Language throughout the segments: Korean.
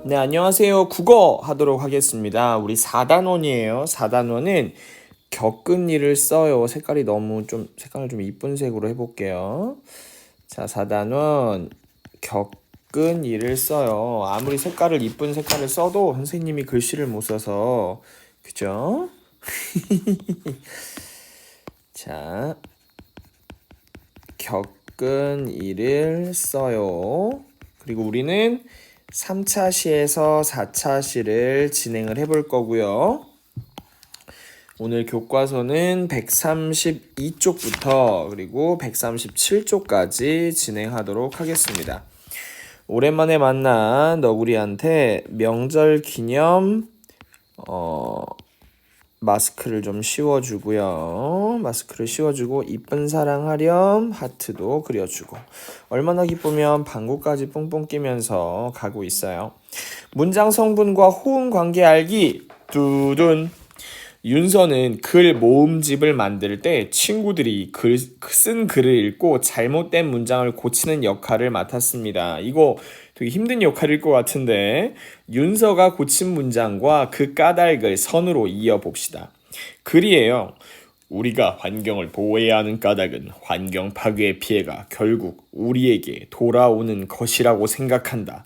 네, 안녕하세요. 국어 하도록 하겠습니다. 우리 4단원이에요. 4단원은 겪은 일을 써요. 색깔을 좀 이쁜 색으로 해볼게요. 자, 4단원 겪은 일을 써요. 아무리 이쁜 색깔을 써도 선생님이 글씨를 못 써서, 그죠? 자, 겪은 일을 써요. 그리고 우리는 3차 시에서 4차 시를 진행을 해볼 거고요. 오늘 교과서는 132쪽부터 그리고 137쪽까지 진행하도록 하겠습니다. 오랜만에 만난 너구리한테 명절 기념 마스크를 좀 씌워주고요. 마스크를 씌워주고 이쁜 사랑하렴 하트도 그려주고 얼마나 기쁘면 방구까지 뿡뿡 끼면서 가고 있어요. 문장 성분과 호응 관계 알기 두둔. 윤서는 글 모음집을 만들 때 친구들이 쓴 글을 읽고 잘못된 문장을 고치는 역할을 맡았습니다. 이거 되게 힘든 역할일 것 같은데 윤서가 고친 문장과 그 까닭을 선으로 이어봅시다. 글이에요. 우리가 환경을 보호해야 하는 까닭은 환경 파괴의 피해가 결국 우리에게 돌아오는 것이라고 생각한다.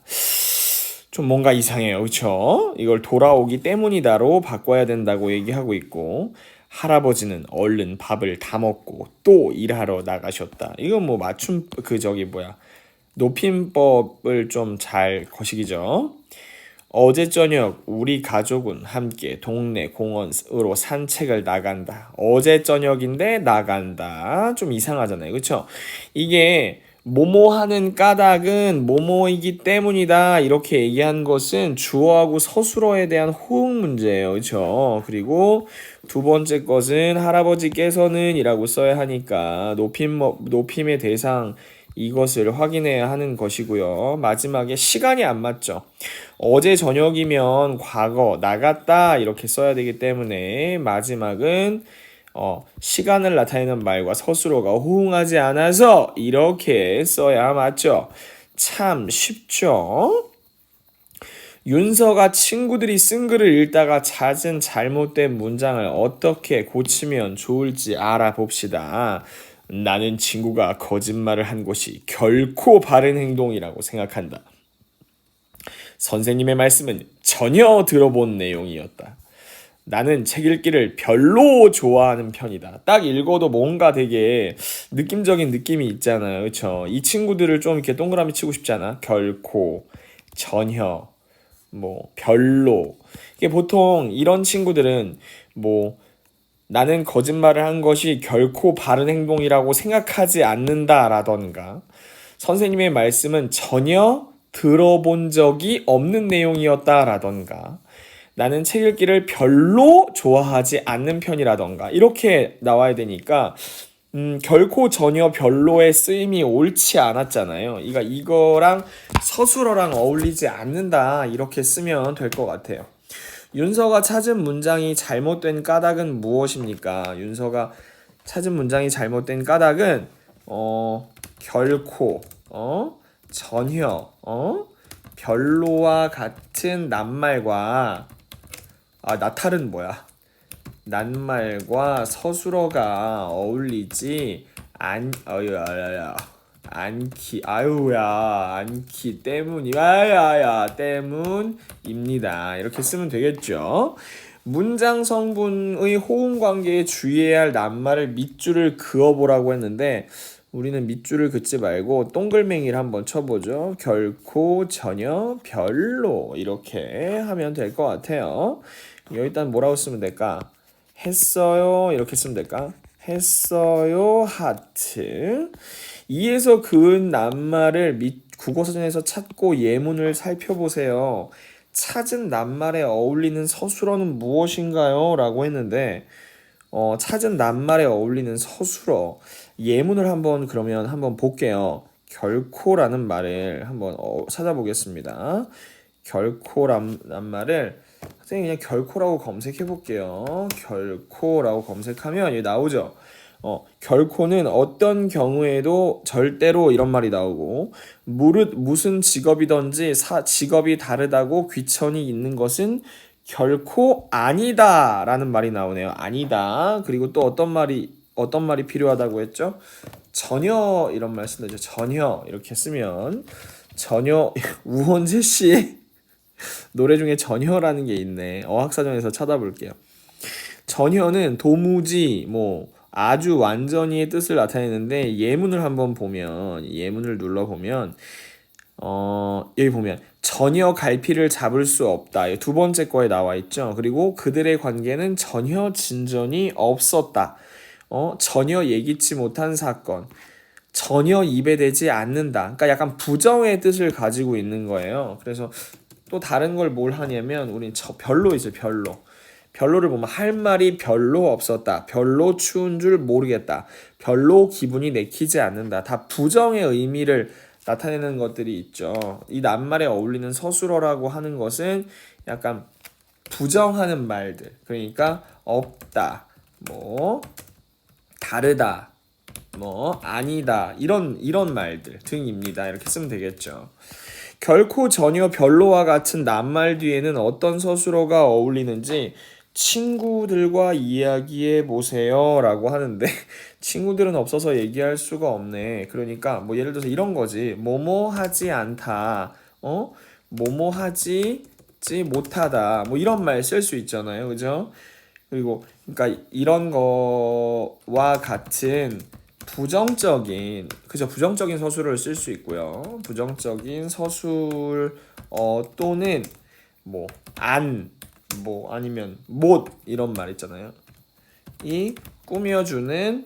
좀 뭔가 이상해요. 그쵸? 이걸 돌아오기 때문이다로 바꿔야 된다고 얘기하고 있고 할아버지는 얼른 밥을 다 먹고 또 일하러 나가셨다. 이건 뭐 높임법을 좀 잘 거시기죠. 어제 저녁 우리 가족은 함께 동네 공원으로 산책을 나간다. 어제 저녁인데 나간다. 좀 이상하잖아요. 그쵸? 이게 뭐뭐 하는 까닭은 뭐뭐이기 때문이다. 이렇게 얘기한 것은 주어하고 서술어에 대한 호응 문제예요. 그쵸? 그리고 두 번째 것은 할아버지께서는 이라고 써야 하니까 높임의 대상 이것을 확인해야 하는 것이고요. 마지막에 시간이 안 맞죠. 어제 저녁이면 과거 나갔다 이렇게 써야 되기 때문에 마지막은 시간을 나타내는 말과 서술어가 호응하지 않아서 이렇게 써야 맞죠. 참 쉽죠. 윤서가 친구들이 쓴 글을 읽다가 잦은 잘못된 문장을 어떻게 고치면 좋을지 알아봅시다. 나는 친구가 거짓말을 한 것이 결코 바른 행동이라고 생각한다. 선생님의 말씀은 전혀 들어본 내용이었다. 나는 책 읽기를 별로 좋아하는 편이다. 딱 읽어도 뭔가 되게 느낌적인 느낌이 있잖아요. 그쵸? 이 친구들을 좀 이렇게 동그라미 치고 싶지 않아? 결코, 전혀, 별로. 이게 보통 이런 친구들은 나는 거짓말을 한 것이 결코 바른 행동이라고 생각하지 않는다라던가 선생님의 말씀은 전혀 들어본 적이 없는 내용이었다라던가 나는 책 읽기를 별로 좋아하지 않는 편이라던가 이렇게 나와야 되니까 결코 전혀 별로의 쓰임이 옳지 않았잖아요. 그러니까 이거랑 서술어랑 어울리지 않는다 이렇게 쓰면 될 것 같아요. 윤서가 찾은 문장이 잘못된 까닭은 무엇입니까? 윤서가 찾은 문장이 잘못된 까닭은 결코 전혀 별로와 같은 낱말과 나탈은 뭐야? 낱말과 서술어가 어울리지 않기 때문입니다. 이렇게 쓰면 되겠죠. 문장 성분의 호응 관계에 주의해야 할 낱말을 밑줄을 그어보라고 했는데 우리는 밑줄을 긋지 말고 동글맹이를 한번 쳐보죠. 결코, 전혀, 별로 이렇게 하면 될 것 같아요. 일단 뭐라고 쓰면 될까? 했어요 이렇게 쓰면 될까? 했어요 하트. 이에서 그은 낱말을 국어사전에서 찾고 예문을 살펴보세요. 찾은 낱말에 어울리는 서술어는 무엇인가요? 라고 했는데 찾은 낱말에 어울리는 서술어 예문을 그러면 한번 볼게요. 결코라는 말을 한번 찾아보겠습니다. 결코란 말을 선생님 그냥 결코라고 검색해 볼게요. 결코라고 검색하면 여기 나오죠. 결코는 어떤 경우에도 절대로 이런 말이 나오고 무릇 무슨 직업이든지 직업이 다르다고 귀천이 있는 것은 결코 아니다 라는 말이 나오네요. 아니다. 그리고 또 어떤 말이 필요하다고 했죠? 전혀 이런 말 쓴다죠. 전혀 이렇게 쓰면 전혀 우원재 씨의 노래 중에 전혀라는 게 있네. 어학사전에서 찾아볼게요. 전혀는 도무지 뭐 아주 완전히의 뜻을 나타내는데 예문을 한번 보면 예문을 눌러보면 여기 보면 전혀 갈피를 잡을 수 없다. 두 번째 거에 나와 있죠. 그리고 그들의 관계는 전혀 진전이 없었다. 전혀 예기치 못한 사건. 전혀 입에 대지 않는다. 그러니까 약간 부정의 뜻을 가지고 있는 거예요. 그래서 또 다른 걸 뭘 하냐면 우린 별로 있어요. 별로를 보면 할 말이 별로 없었다. 별로 추운 줄 모르겠다. 별로 기분이 내키지 않는다. 다 부정의 의미를 나타내는 것들이 있죠. 이 낱말에 어울리는 서술어라고 하는 것은 약간 부정하는 말들. 그러니까 없다. 뭐 다르다. 뭐 아니다. 이런 말들 등입니다. 이렇게 쓰면 되겠죠. 결코 전혀 별로와 같은 낱말 뒤에는 어떤 서술어가 어울리는지 친구들과 이야기해 보세요 라고 하는데 친구들은 없어서 얘기할 수가 없네. 그러니까 뭐 예를 들어서 이런 거지. 뭐뭐 하지 않다. 뭐뭐 하지 못하다. 뭐 이런 말 쓸 수 있잖아요. 그죠? 그리고 그러니까 이런 거와 같은 부정적인 서술을 쓸 수 있고요. 부정적인 서술 또는 뭐 아니면 못 이런 말 있잖아요. 이 꾸며주는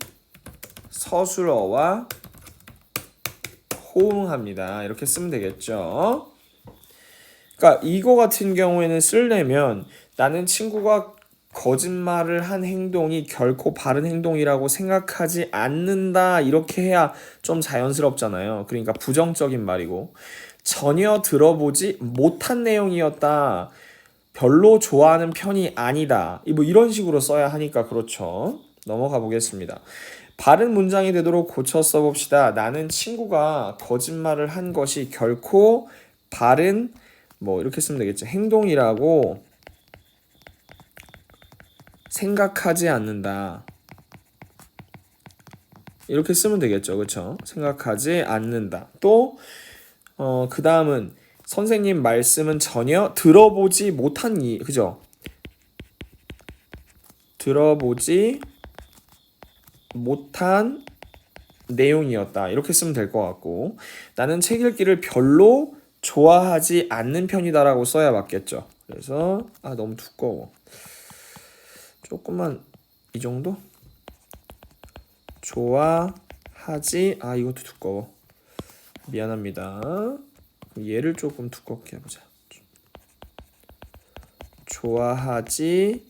서술어와 호응합니다. 이렇게 쓰면 되겠죠. 그러니까 이거 같은 경우에는 쓰려면 나는 친구가 거짓말을 한 행동이 결코 바른 행동이라고 생각하지 않는다 이렇게 해야 좀 자연스럽잖아요. 그러니까 부정적인 말이고 전혀 들어보지 못한 내용이었다. 별로 좋아하는 편이 아니다. 뭐 이런 식으로 써야 하니까 그렇죠. 넘어가 보겠습니다. 바른 문장이 되도록 고쳐 써봅시다. 나는 친구가 거짓말을 한 것이 결코 바른 뭐 이렇게 쓰면 되겠죠. 행동이라고 생각하지 않는다. 이렇게 쓰면 되겠죠. 그렇죠? 생각하지 않는다. 또 그 다음은 선생님 말씀은 전혀 들어보지 못한 그죠? 들어보지 못한 내용이었다. 이렇게 쓰면 될 것 같고 나는 책 읽기를 별로 좋아하지 않는 편이다라고 써야 맞겠죠. 그래서 너무 두꺼워. 조금만 이 정도? 좋아하지 이것도 두꺼워. 미안합니다. 얘를 조금 두껍게 해보자. 좋아하지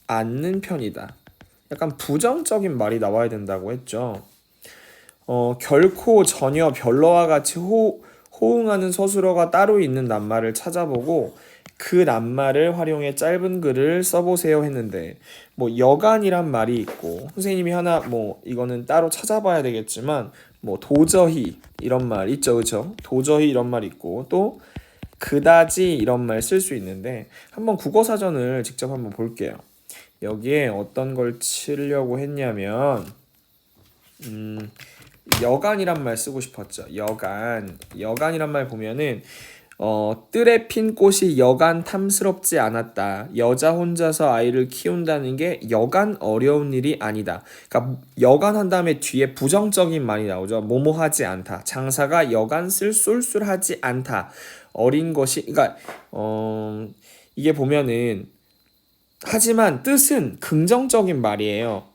않는 편이다. 약간 부정적인 말이 나와야 된다고 했죠. 결코 전혀 별로와 같이 호응하는 서술어가 따로 있는 낱말을 찾아보고 그 낱말을 활용해 짧은 글을 써보세요 했는데 뭐 여간이란 말이 있고 선생님이 하나 뭐 이거는 따로 찾아봐야 되겠지만 뭐 도저히 이런 말 있죠. 그렇죠? 도저히 이런 말 있고 또 그다지 이런 말 쓸 수 있는데 한번 국어사전을 직접 한번 볼게요. 여기에 어떤 걸 치려고 했냐면 여간이란 말 쓰고 싶었죠. 여간이란 말 보면은 뜰에 핀 꽃이 여간 탐스럽지 않았다. 여자 혼자서 아이를 키운다는 게 여간 어려운 일이 아니다. 그러니까 여간 한 다음에 뒤에 부정적인 말이 나오죠. 뭐뭐하지 않다. 장사가 여간 쏠쏠하지 않다. 어린 것이 그러니까 이게 보면은 하지만 뜻은 긍정적인 말이에요.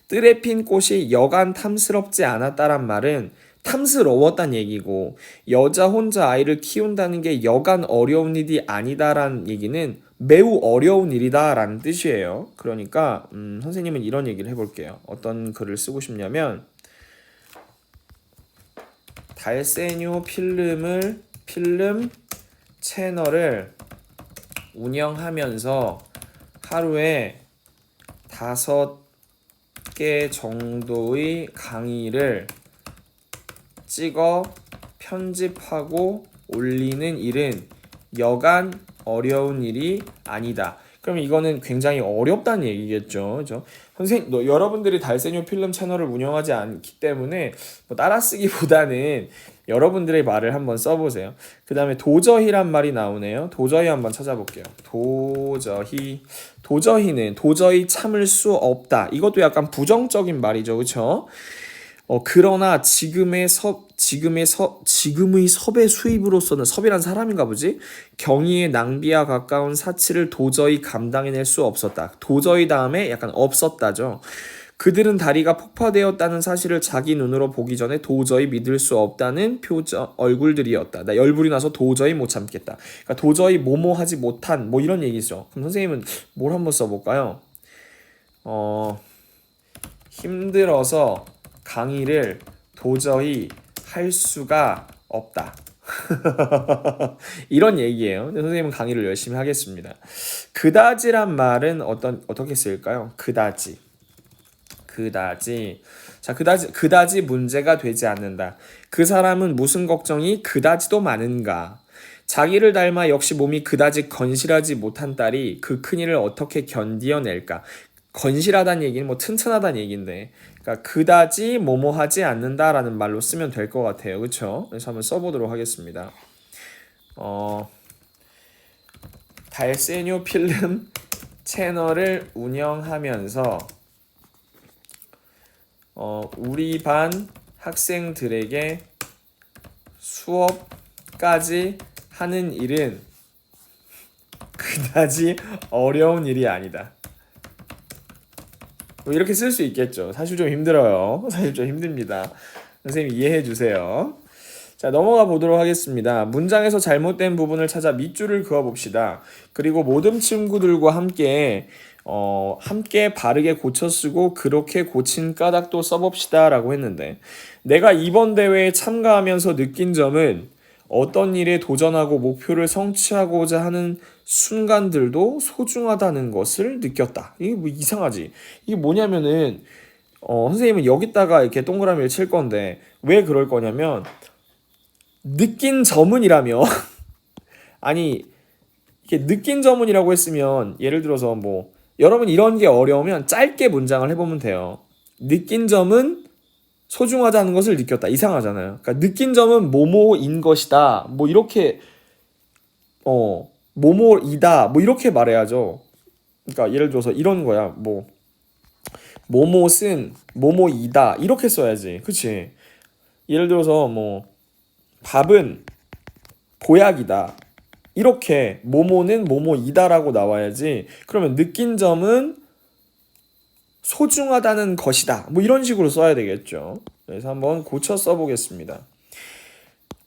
뜰에 핀 꽃이 여간 탐스럽지 않았다란 말은 탐스러웠단 얘기고 여자 혼자 아이를 키운다는 게 여간 어려운 일이 아니다라는 얘기는 매우 어려운 일이다라는 뜻이에요. 그러니까 선생님은 이런 얘기를 해볼게요. 어떤 글을 쓰고 싶냐면 달세뇨 필름 채널을 운영하면서 하루에 5 개 정도의 강의를 찍어 편집하고 올리는 일은 여간 어려운 일이 아니다. 그럼 이거는 굉장히 어렵다는 얘기겠죠. 그죠? 여러분들이 달세뇨 필름 채널을 운영하지 않기 때문에 뭐 따라쓰기보다는 여러분들의 말을 한번 써보세요. 그 다음에 도저히란 말이 나오네요. 도저히 한번 찾아볼게요. 도저히는 도저히 참을 수 없다. 이것도 약간 부정적인 말이죠. 그쵸? 그러나 지금의 섭의 수입으로서는 섭이란 사람인가 보지? 경의의 낭비와 가까운 사치를 도저히 감당해낼 수 없었다. 도저히 다음에 약간 없었다죠. 그들은 다리가 폭파되었다는 사실을 자기 눈으로 보기 전에 도저히 믿을 수 없다는 얼굴들이었다. 나 열불이 나서 도저히 못 참겠다. 그러니까 도저히 뭐뭐하지 못한 뭐 이런 얘기죠. 그럼 선생님은 뭘 한번 써볼까요? 힘들어서 강의를 도저히 할 수가 없다. 이런 얘기예요. 근데 선생님은 강의를 열심히 하겠습니다. 그다지란 말은 어떻게 쓸까요? 그다지. 자, 그다지 문제가 되지 않는다. 그 사람은 무슨 걱정이 그다지도 많은가? 자기를 닮아 역시 몸이 그다지 건실하지 못한 딸이 그 큰일을 어떻게 견디어낼까? 건실하다는 얘기는 뭐 튼튼하다는 얘기인데, 그러니까 그다지 뭐뭐하지 않는다라는 말로 쓰면 될 것 같아요. 그렇죠? 그래서 한번 써보도록 하겠습니다. 달세뇨 필름 채널을 운영하면서 우리 반 학생들에게 수업까지 하는 일은 그다지 어려운 일이 아니다. 뭐 이렇게 쓸 수 있겠죠. 사실 좀 힘들어요. 사실 좀 힘듭니다. 선생님 이해해 주세요. 자, 넘어가 보도록 하겠습니다. 문장에서 잘못된 부분을 찾아 밑줄을 그어 봅시다. 그리고 모든 친구들과 함께 바르게 고쳐 쓰고 그렇게 고친 까닭도 써봅시다 라고 했는데, 내가 이번 대회에 참가하면서 느낀 점은 어떤 일에 도전하고 목표를 성취하고자 하는 순간들도 소중하다는 것을 느꼈다. 이게 뭐 이상하지? 이게 뭐냐면은 선생님은 여기다가 이렇게 동그라미를 칠 건데 왜 그럴 거냐면, 느낀 점은이라며 아니 이렇게 느낀 점은이라고 했으면 예를 들어서 뭐 여러분 이런 게 어려우면 짧게 문장을 해보면 돼요. 느낀 점은 소중하다는 것을 느꼈다. 이상하잖아요. 그러니까 느낀 점은 뭐뭐인 것이다. 뭐 이렇게 뭐뭐이다. 뭐 이렇게 말해야죠. 그러니까 예를 들어서 이런 거야. 뭐 뭐뭐은 뭐뭐이다. 이렇게 써야지. 그치? 예를 들어서 뭐 밥은 보약이다. 이렇게 뭐뭐는 뭐뭐이다라고 나와야지. 그러면 느낀 점은 소중하다는 것이다. 뭐 이런 식으로 써야 되겠죠. 그래서 한번 고쳐 써보겠습니다.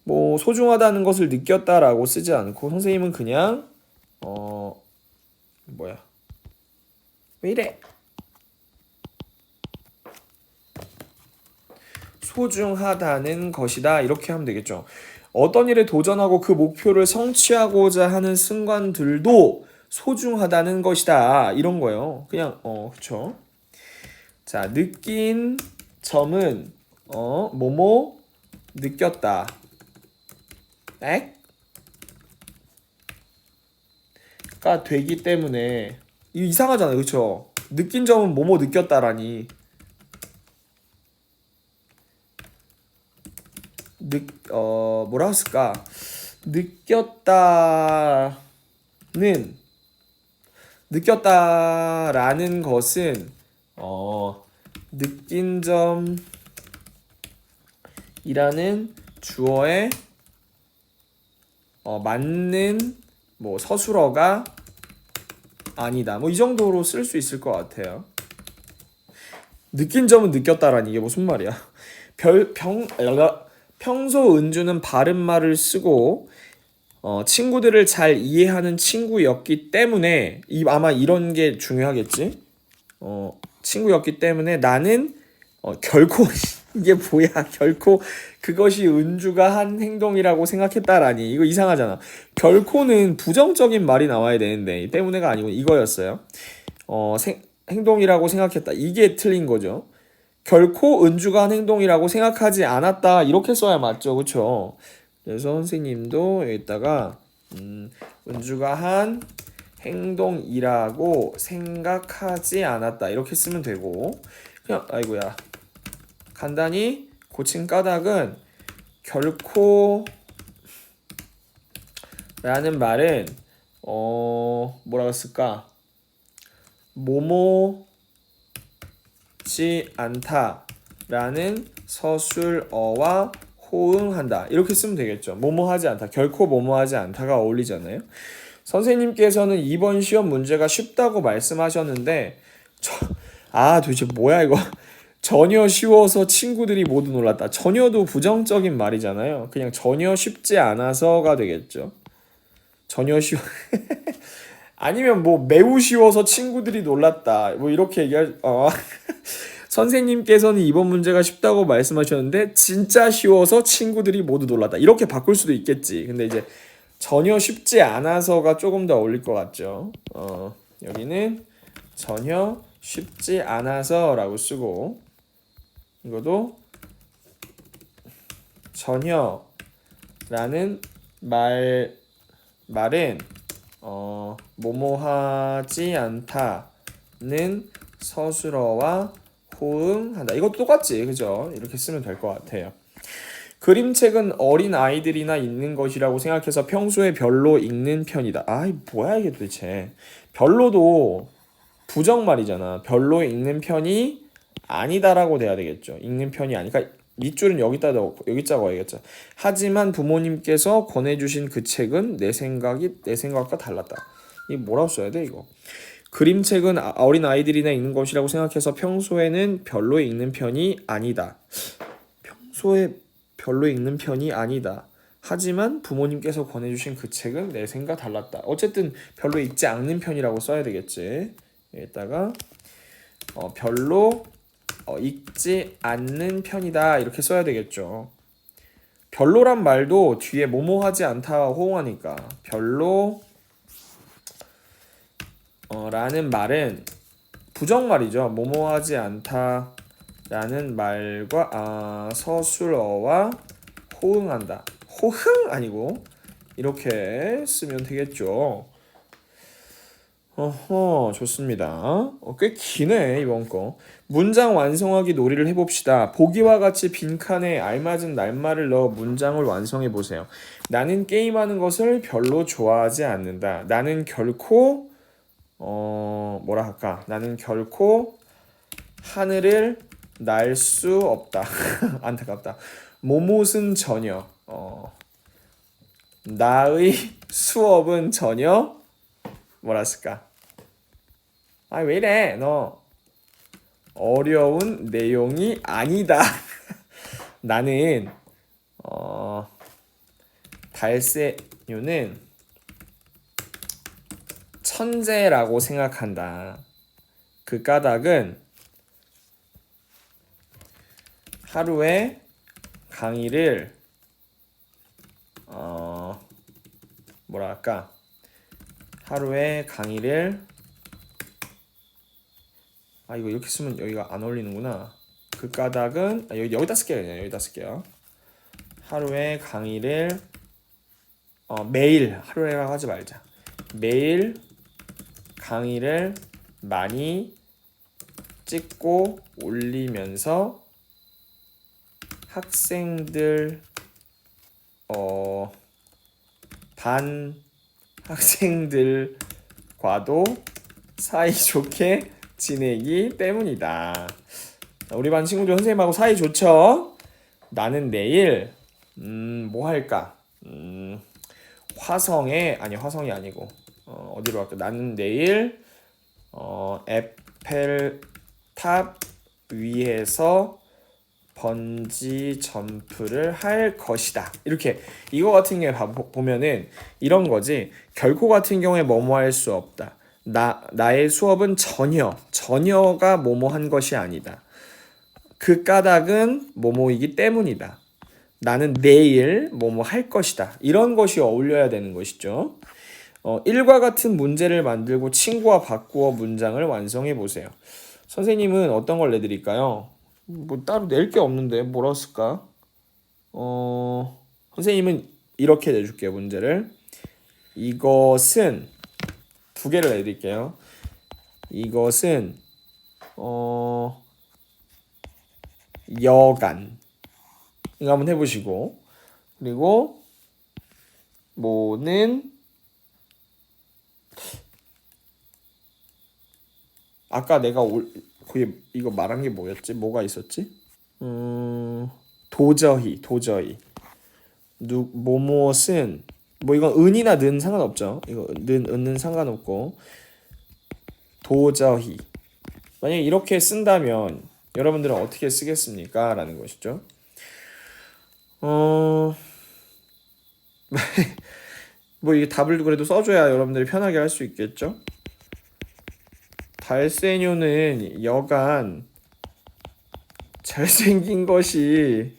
뭐 소중하다는 것을 느꼈다라고 쓰지 않고 선생님은 그냥 왜 이래? 소중하다는 것이다. 이렇게 하면 되겠죠. 어떤 일에 도전하고 그 목표를 성취하고자 하는 순간들도 소중하다는 것이다. 이런 거예요. 그냥 그쵸. 자, 느낀 점은 뭐뭐 느꼈다. 가 되기 때문에 이거 이상하잖아요. 그쵸? 느낀 점은 뭐뭐 느꼈다라니. 뭐라 했을까? 느꼈다라는 것은 느낀 점이라는 주어에 맞는 뭐 서술어가 아니다. 뭐 이 정도로 쓸 수 있을 것 같아요. 느낀 점은 느꼈다라니 이게 무슨 말이야? 평소 은주는 바른 말을 쓰고 친구들을 잘 이해하는 친구였기 때문에 아마 이런 게 중요하겠지. 친구였기 때문에 나는 결코 이게 뭐야? 결코 그것이 은주가 한 행동이라고 생각했다라니. 이거 이상하잖아. 결코는 부정적인 말이 나와야 되는데 때문에가 아니고 이거였어요. 행동이라고 생각했다. 이게 틀린 거죠. 결코 은주가 한 행동이라고 생각하지 않았다. 이렇게 써야 맞죠. 그쵸? 그래서 선생님도 여기다가 은주가 한 행동이라고 생각하지 않았다. 이렇게 쓰면 되고 그냥 아이고야 간단히 고친 까닭은 결코 라는 말은 뭐라고 쓸까? 뭐뭐지 않다 라는 서술어와 호응한다 이렇게 쓰면 되겠죠. 뭐뭐하지 않다 결코 뭐뭐하지 않다가 어울리잖아요. 선생님께서는 이번 시험 문제가 쉽다고 말씀하셨는데 도대체 뭐야 이거 전혀 쉬워서 친구들이 모두 놀랐다. 전혀도 부정적인 말이잖아요. 그냥 전혀 쉽지 않아서가 되겠죠. 전혀 쉬워 아니면 뭐 매우 쉬워서 친구들이 놀랐다 뭐 이렇게 얘기할 선생님께서는 이번 문제가 쉽다고 말씀하셨는데 진짜 쉬워서 친구들이 모두 놀랐다 이렇게 바꿀 수도 있겠지. 근데 이제 전혀 쉽지 않아서가 조금 더 어울릴 것 같죠. 여기는 전혀 쉽지 않아서 라고 쓰고 이것도 전혀 라는 말은 뭐뭐하지 않다는 서술어와 호응한다. 이것도 똑같지, 그죠? 이렇게 쓰면 될 것 같아요. 그림책은 어린 아이들이나 읽는 것이라고 생각해서 평소에 별로 읽는 편이다. 아이 뭐야 이게 도대체. 별로도 부정말이잖아. 별로 읽는 편이 아니다라고 돼야 되겠죠. 읽는 편이 아니까 밑줄은 여기다 여기 적어야겠죠. 하지만 부모님께서 권해주신 그 책은 내 생각과 달랐다. 이 뭐라고 써야 돼 이거? 그림책은 어린 아이들이나 읽는 것이라고 생각해서 평소에는 별로 읽는 편이 아니다. 평소에 별로 읽는 편이 아니다. 하지만 부모님께서 권해주신 그 책은 내 생각 달랐다. 어쨌든 별로 읽지 않는 편이라고 써야 되겠지. 여기다가 별로 읽지 않는 편이다 이렇게 써야 되겠죠. 별로란 말도 뒤에 뭐뭐하지 않다 호응하니까 별로 라는 말은 부정말이죠. 뭐뭐하지 않다 라는 말과 서술어와 호응한다. 호흥 아니고 이렇게 쓰면 되겠죠. 좋습니다. 꽤 기네 이번 거. 문장 완성하기 놀이를 해봅시다. 보기와 같이 빈칸에 알맞은 낱말을 넣어 문장을 완성해 보세요. 나는 게임하는 것을 별로 좋아하지 않는다. 나는 결코 뭐라 할까? 나는 결코 하늘을 날 수 없다. 안타깝다. 모못은 전혀. 나의 수업은 전혀 뭐라 쓸까? 왜 이래? 너 어려운 내용이 아니다. 나는 달새뇨는 천재라고 생각한다. 그 까닭은 하루에 강의를 뭐랄까? 하루에 강의를 이거 이렇게 쓰면 여기가 안 어울리는구나. 그 까닭은 여기다 쓸게요. 그냥 여기다 쓸게요. 하루에 강의를 매일 하루에라고 하지 말자. 매일 강의를 많이 찍고 올리면서 학생들 반 학생들과도 사이좋게 지내기 때문이다. 우리 반 친구들 선생님하고 사이 좋죠? 나는 내일 뭐 할까? 화성이 아니고 어디로 갈까? 나는 내일 에펠탑 위에서 번지 점프를 할 것이다. 이렇게 이거 같은 경우에 보면은 이런 거지. 결코 같은 경우에 뭐뭐 할 수 없다. 나의 수업은 전혀가 뭐뭐 한 것이 아니다. 그 까닭은 뭐뭐이기 때문이다. 나는 내일 뭐뭐 할 것이다. 이런 것이 어울려야 되는 것이죠. 일과 같은 문제를 만들고 친구와 바꾸어 문장을 완성해 보세요. 선생님은 어떤 걸 내드릴까요? 뭐 따로 낼 게 없는데 뭐라 쓸까? 선생님은 이렇게 내줄게요. 문제를. 이것은 두 개를 내드릴게요. 이것은 여간. 이거 한번 해보시고, 그리고 뭐는 아까 내가 거기 이거 말한 게 뭐였지? 뭐가 있었지? 도저히 뭐뭇은 뭐 이건 은이나 는 상관없죠. 이거 은은 상관없고 도저히 만약에 이렇게 쓴다면 여러분들은 어떻게 쓰겠습니까? 라는 것이죠. 뭐 이게 답을 그래도 써줘야 여러분들이 편하게 할 수 있겠죠. 달세뇨는 여간 잘생긴 것이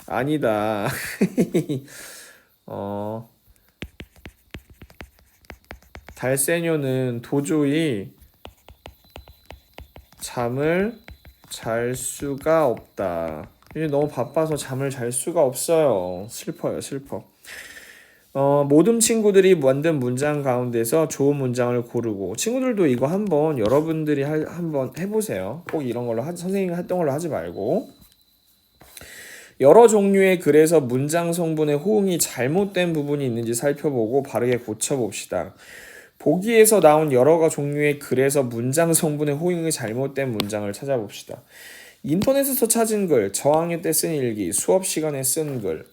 아니다. 달세뇨는 도저히 잠을 잘 수가 없다. 이게 너무 바빠서 잠을 잘 수가 없어요. 슬퍼요, 슬퍼. 모든 친구들이 만든 문장 가운데서 좋은 문장을 고르고, 친구들도 이거 한번 여러분들이 한번 해보세요. 꼭 이런 걸로 선생님이 했던 걸로 하지 말고. 여러 종류의 글에서 문장 성분의 호응이 잘못된 부분이 있는지 살펴보고 바르게 고쳐봅시다. 보기에서 나온 여러 종류의 글에서 문장 성분의 호응이 잘못된 문장을 찾아봅시다. 인터넷에서 찾은 글, 저학년 때 쓴 일기, 수업 시간에 쓴 글.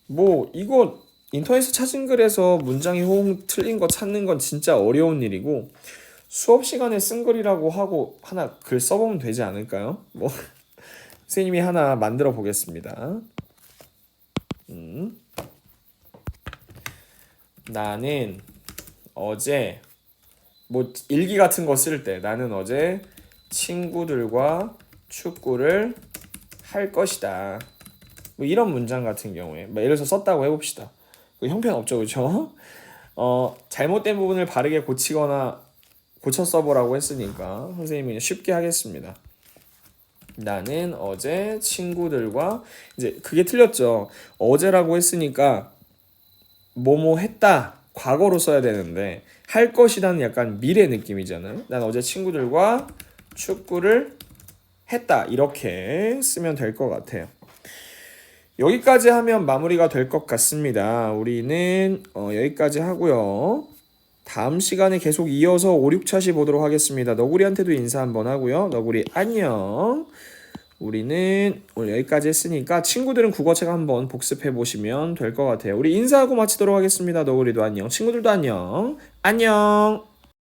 뭐 이거 인터넷에서 찾은 글에서 문장의 호응 틀린 거 찾는 건 진짜 어려운 일이고, 수업 시간에 쓴 글이라고 하고 하나 글 써보면 되지 않을까요? 뭐 선생님이 하나 만들어 보겠습니다. 나는 어제 뭐 일기 같은 거 쓸 때 나는 어제 친구들과 축구를 할 것이다. 뭐 이런 문장 같은 경우에 뭐 예를 들어서 썼다고 해봅시다. 형편없죠, 그렇죠? 잘못된 부분을 바르게 고치거나 고쳐 써보라고 했으니까 선생님이 쉽게 하겠습니다. 나는 어제 친구들과, 이제 그게 틀렸죠. 어제라고 했으니까 뭐뭐 했다 과거로 써야 되는데 할 것이라는 약간 미래 느낌이잖아요. 난 어제 친구들과 축구를 했다 이렇게 쓰면 될 것 같아요. 여기까지 하면 마무리가 될 것 같습니다. 우리는 여기까지 하고요. 다음 시간에 계속 이어서 5, 6차시 보도록 하겠습니다. 너구리한테도 인사 한번 하고요. 너구리 안녕. 우리는 오늘 여기까지 했으니까 친구들은 국어책 한번 복습해 보시면 될 것 같아요. 우리 인사하고 마치도록 하겠습니다. 너구리도 안녕. 친구들도 안녕. 안녕.